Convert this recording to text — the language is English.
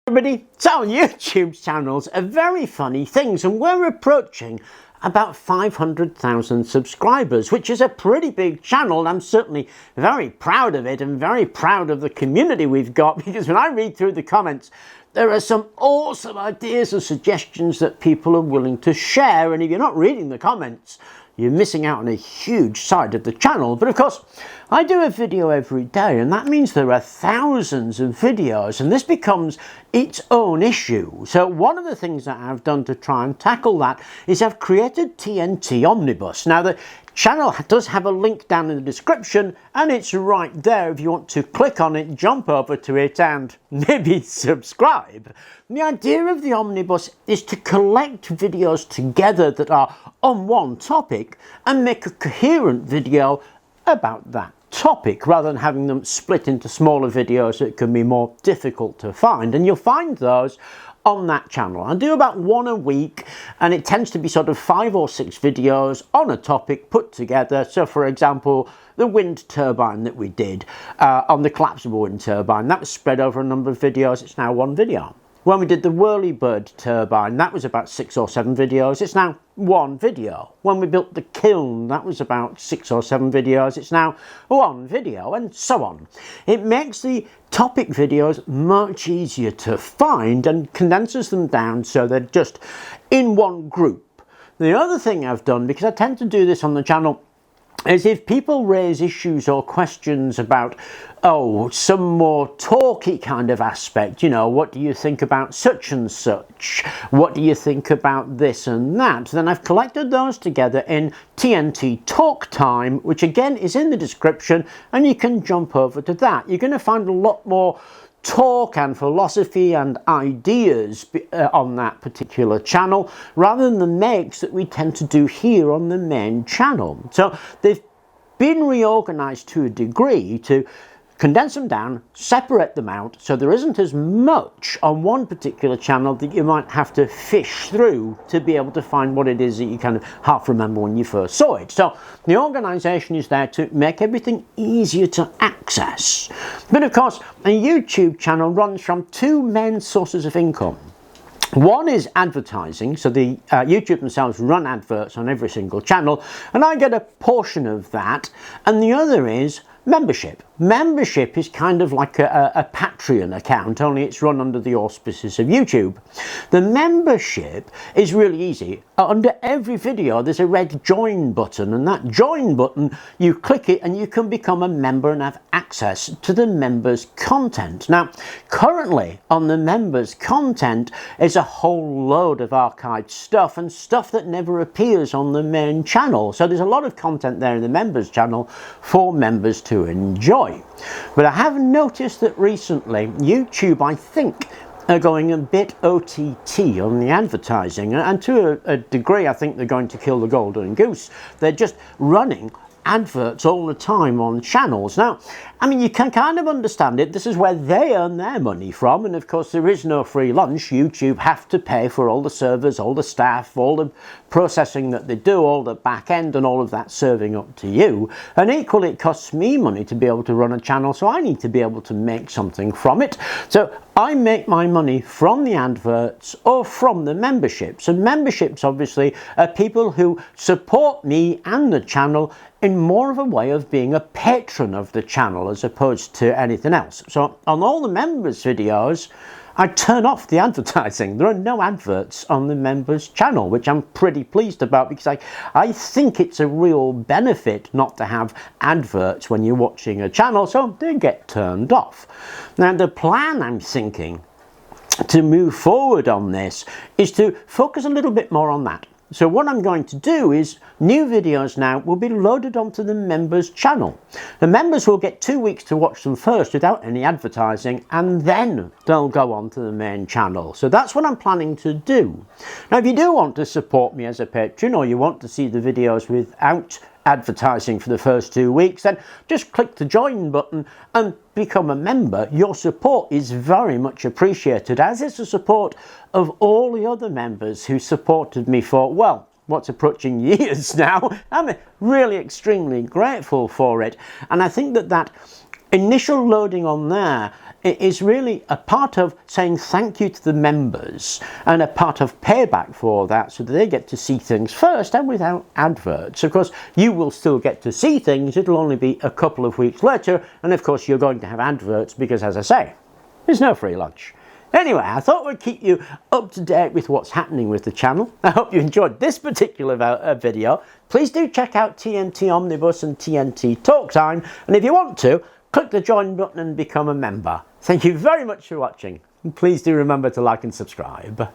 Everybody, so YouTube channels are very funny things, and we're approaching about 500,000 subscribers, which is a pretty big channel, and I'm certainly very proud of it and very proud of the community we've got, because when I read through the comments, there are some awesome ideas and suggestions that people are willing to share, and if you're not reading the comments, you're missing out on a huge side of the channel. But of course, I do a video every day, and that means there are thousands of videos, and this becomes its own issue. So one of the things that I've done to try and tackle that is I've created TNT Omnibus. Now, the channel does have a link down in the description, and it's right there if you want to click on it, jump over to it, and maybe subscribe. The idea of the Omnibus is to collect videos together that are on one topic and make a coherent video about that topic, rather than having them split into smaller videos that can be more difficult to find. And you'll find those on that channel. I do about one a week, and it tends to be sort of 5 or 6 videos on a topic put together. So for example, the wind turbine that we did on the collapsible wind turbine, that was spread over a number of videos. It's now one video. When we did the whirlybird turbine, that was about 6 or 7 videos. It's now one video. When we built the kiln, that was about 6 or 7 videos. It's now one video, and so on. It makes the topic videos much easier to find and condenses them down so they're just in one group. The other thing I've done, because I tend to do this on the channel, is if people raise issues or questions about, oh, some more talky kind of aspect, you know, what do you think about such and such? What do you think about this and that? Then I've collected those together in TNT Talk Time, which again is in the description, and you can jump over to that. You're going to find a lot more talk and philosophy and ideas on that particular channel, rather than the makes that we tend to do here on the main channel. So they've been reorganized to a degree to condense them down, separate them out, so there isn't as much on one particular channel that you might have to fish through to be able to find what it is that you kind of half remember when you first saw it. So the organisation is there to make everything easier to access. But of course, a YouTube channel runs from 2 main sources of income. One is advertising, so the YouTube themselves run adverts on every single channel, and I get a portion of that, and the other is membership. Membership is kind of like a Patreon account, only it's run under the auspices of YouTube. The membership is really easy. Under every video there's a red join button, and that join button, you click it and you can become a member and have access to the members' content. Now, currently on the members' content is a whole load of archived stuff and stuff that never appears on the main channel. So there's a lot of content there in the members' channel for members to enjoy. But I have noticed that recently YouTube, I think, are going a bit OTT on the advertising, and to a degree I think they're going to kill the golden goose. They're just running adverts all the time on channels. Now, I mean, you can kind of understand it. This is where they earn their money from, and of course there is no free lunch. YouTube have to pay for all the servers, all the staff, all the processing that they do, all the back end and all of that serving up to you. And equally it costs me money to be able to run a channel, so I need to be able to make something from it. So I make my money from the adverts or from the memberships, and memberships obviously are people who support me and the channel in more of a way of being a patron of the channel as opposed to anything else. So on all the members videos, I turn off the advertising. There are no adverts on the members channel, which I'm pretty pleased about, because I think it's a real benefit not to have adverts when you're watching a channel, so they get turned off. Now, the plan I'm thinking to move forward on this is to focus a little bit more on that. So what I'm going to do is new videos now will be loaded onto the members channel. The members will get 2 weeks to watch them first without any advertising, and then they'll go onto the main channel. So that's what I'm planning to do. Now, if you do want to support me as a patron, or you want to see the videos without advertising for the first 2 weeks, then just click the join button and become a member. Your support is very much appreciated, as is the support of all the other members who supported me for, well, what's approaching years now. I'm really extremely grateful for it, and I think that initial loading on there it is really a part of saying thank you to the members and a part of payback for that, so that they get to see things first and without adverts. Of course, you will still get to see things, it'll only be a couple of weeks later, and of course you're going to have adverts because, as I say, there's no free lunch. Anyway, I thought we'd keep you up to date with what's happening with the channel. I hope you enjoyed this particular video. Please do check out TNT Omnibus and TNT Talk Time, and if you want to, click the join button and become a member. Thank you very much for watching, and please do remember to like and subscribe.